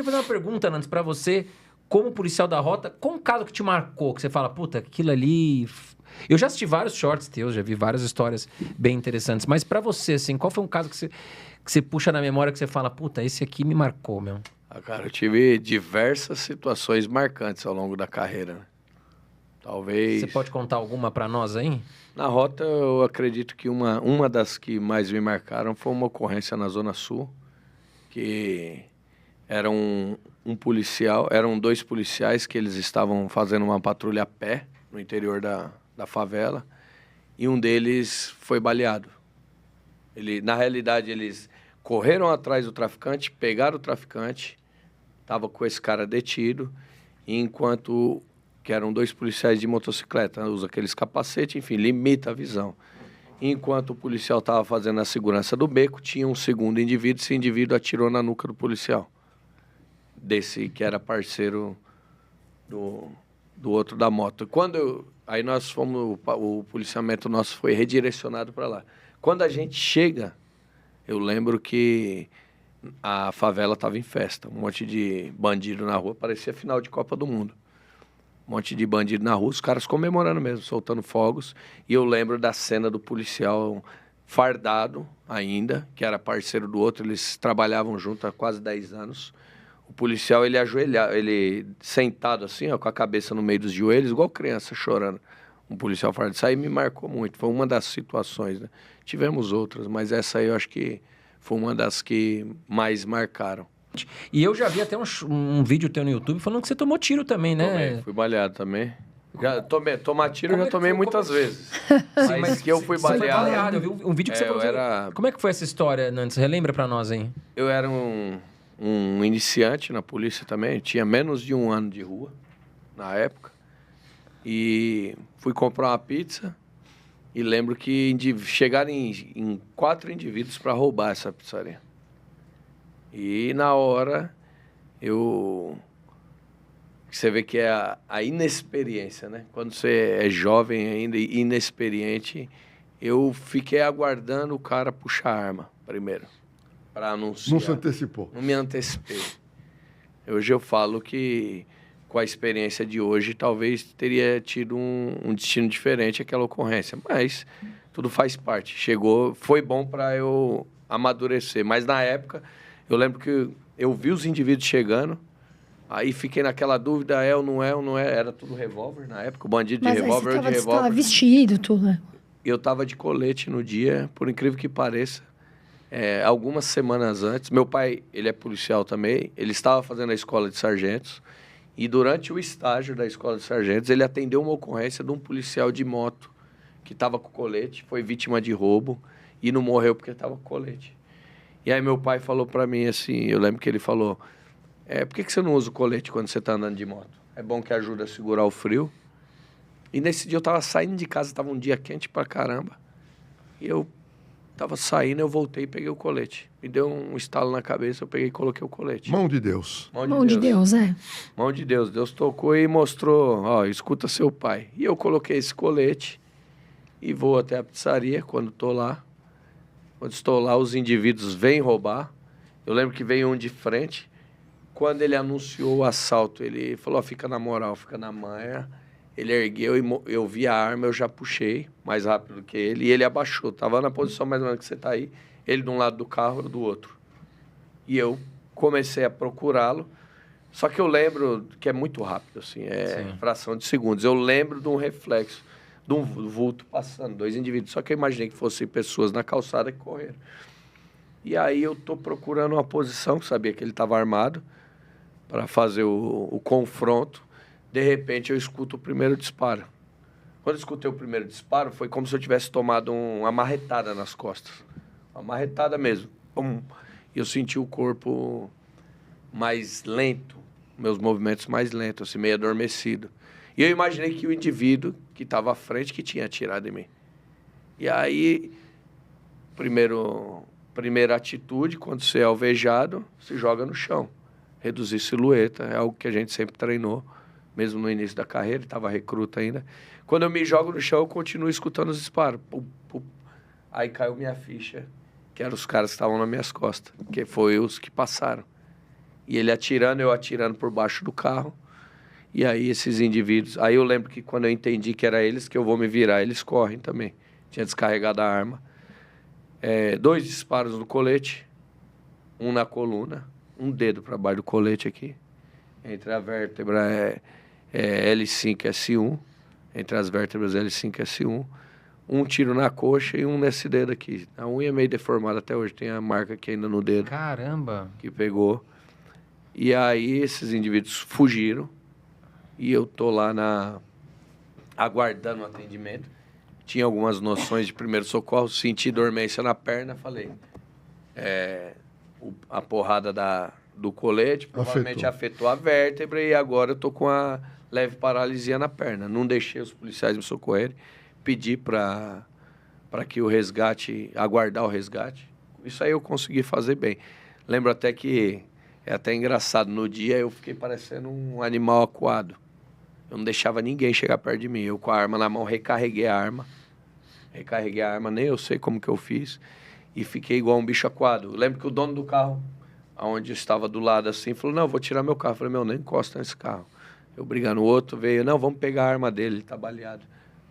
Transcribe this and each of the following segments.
queria fazer uma pergunta, Nantes, pra você, como policial da rota, qual um caso que te marcou, que você fala, puta, aquilo ali... Eu já assisti vários shorts teus, já vi várias histórias bem interessantes, mas pra você, assim, qual foi um caso que você puxa na memória, que você fala, puta, esse aqui me marcou, meu? Cara, eu tive diversas situações marcantes ao longo da carreira, né? Talvez... Você pode contar alguma pra nós aí? Na rota, eu acredito que uma das que mais me marcaram foi uma ocorrência na Zona Sul, que era um policial, eram 2 policiais que eles estavam fazendo uma patrulha a pé no interior da favela, e um deles foi baleado. Na realidade, eles correram atrás do traficante, pegaram o traficante, estava com esse cara detido, e enquanto que eram 2 policiais de motocicleta, usa aqueles capacetes, enfim, limita a visão. Enquanto o policial estava fazendo a segurança do beco, tinha um segundo indivíduo, esse indivíduo atirou na nuca do policial, desse que era parceiro do outro da moto. Aí nós fomos, o policiamento nosso foi redirecionado para lá. Quando a gente chega, eu lembro que a favela estava em festa, um monte de bandido na rua, parecia final de Copa do Mundo. Um monte de bandido na rua, os caras comemorando mesmo, soltando fogos. E eu lembro da cena do policial fardado ainda, que era parceiro do outro, eles trabalhavam junto há quase 10 anos. O policial, ele ajoelhado, ele sentado assim, ó, com a cabeça no meio dos joelhos, igual criança chorando. Um policial fardado. Isso aí me marcou muito, foi uma das situações, né? Tivemos outras, mas essa aí eu acho que foi uma das que mais marcaram. E eu já vi até um vídeo teu no YouTube falando que você tomou tiro também, né? Tomei, fui baleado também. Tomar tiro eu já tomei Como muitas vezes. Sim, mas que eu fui você foi baleado. Eu vi um vídeo que você falou. era... Como é que foi essa história, Nantes? Relembra pra nós, hein? Eu era um iniciante na polícia também. Tinha menos de 1 ano de rua na época. E fui comprar uma pizza. E lembro que chegaram em 4 indivíduos para roubar essa pizzaria. E na hora, você vê que é a inexperiência, né? Quando você é jovem ainda e inexperiente, eu fiquei aguardando o cara puxar a arma primeiro, para anunciar. Não se antecipou. Não me antecipei. Hoje eu falo que, com a experiência de hoje, talvez teria tido um destino diferente aquela ocorrência. Mas tudo faz parte. Chegou, foi bom para eu amadurecer. Mas na época... Eu lembro que eu vi os indivíduos chegando, aí fiquei naquela dúvida, ou não é, era tudo revólver na época, o bandido de revólver, eu de revólver. Você estava vestido, tudo, né? Eu estava de colete no dia, por incrível que pareça, algumas semanas antes. Meu pai, ele é policial também, ele estava fazendo a escola de sargentos, e durante o estágio da escola de sargentos, ele atendeu uma ocorrência de um policial de moto, que estava com colete, foi vítima de roubo, e não morreu porque estava com colete. E aí meu pai falou pra mim assim, eu lembro que ele falou, por que você não usa o colete quando você tá andando de moto? É bom que ajuda a segurar o frio. E nesse dia eu tava saindo de casa, tava um dia quente pra caramba. E eu tava saindo, eu voltei e peguei o colete. Me deu um estalo na cabeça, eu peguei e coloquei o colete. Mão de Deus. Mão de Deus, é. Mão de Deus. Deus tocou e mostrou, ó, escuta seu pai. E eu coloquei esse colete e vou até a pizzaria quando tô lá. Quando estou lá, os indivíduos vêm roubar. Eu lembro que veio um de frente. Quando ele anunciou o assalto, ele falou, fica na moral, fica na manha. Ele ergueu e eu vi a arma, eu já puxei mais rápido que ele. E ele abaixou, estava na posição mais ou menos que você está aí. Ele de um lado do carro, eu do outro. E eu comecei a procurá-lo. Só que eu lembro que é muito rápido, assim, fração de segundos. Eu lembro de um reflexo. De um vulto passando, 2 indivíduos. Só que eu imaginei que fossem pessoas na calçada que correram. E aí eu tô procurando uma posição, que sabia que ele estava armado, para fazer o confronto. De repente eu escuto o primeiro disparo. Quando eu escutei o primeiro disparo, foi como se eu tivesse tomado uma marretada nas costas. Uma marretada mesmo. E eu senti o corpo mais lento, meus movimentos mais lentos, assim, meio adormecido. E eu imaginei que o indivíduo que estava à frente que tinha atirado em mim. E aí, primeira atitude, quando você é alvejado, se joga no chão. Reduzir silhueta, é algo que a gente sempre treinou, mesmo no início da carreira, estava recruta ainda. Quando eu me jogo no chão, eu continuo escutando os disparos. Pum, pum. Aí caiu minha ficha, que eram os caras que estavam nas minhas costas, que foi os que passaram. E ele atirando, eu atirando por baixo do carro. E aí esses indivíduos... Aí eu lembro que quando eu entendi que era eles, que eu vou me virar, eles correm também. Tinha descarregado a arma. 2 disparos no colete, um na coluna, um dedo para baixo do colete aqui. Entre a vértebra L5 e S1. Entre as vértebras L5 e S1. Um tiro na coxa e um nesse dedo aqui. A unha é meio deformada até hoje. Tem a marca aqui ainda no dedo. Caramba! Que pegou. E aí esses indivíduos fugiram. E eu tô lá aguardando o atendimento. Tinha algumas noções de primeiro socorro. Senti dormência na perna. Falei... a porrada do colete provavelmente afetou a vértebra. E agora eu tô com a leve paralisia na perna. Não deixei os policiais me socorrerem. Pedi para que o resgate, aguardar o resgate. Isso aí eu consegui fazer bem. Lembro até que, é até engraçado, no dia eu fiquei parecendo um animal acuado. Eu não deixava ninguém chegar perto de mim. Eu com a arma na mão recarreguei a arma, nem eu sei como que eu fiz. E fiquei igual um bicho acuado. Eu lembro que o dono do carro, onde eu estava do lado assim, falou, não, vou tirar meu carro. Eu falei, meu, nem encosta nesse carro. Eu brigando, o outro veio, não, vamos pegar a arma dele, ele tá baleado.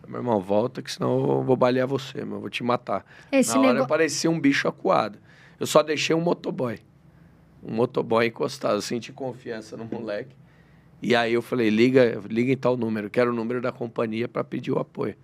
Meu irmão, volta que senão eu vou balear você, eu vou te matar. Na hora eu parecia um bicho acuado. Eu só deixei um motoboy encostado. Eu senti confiança no moleque. E aí eu falei, liga em tal número, quero o número da companhia para pedir o apoio.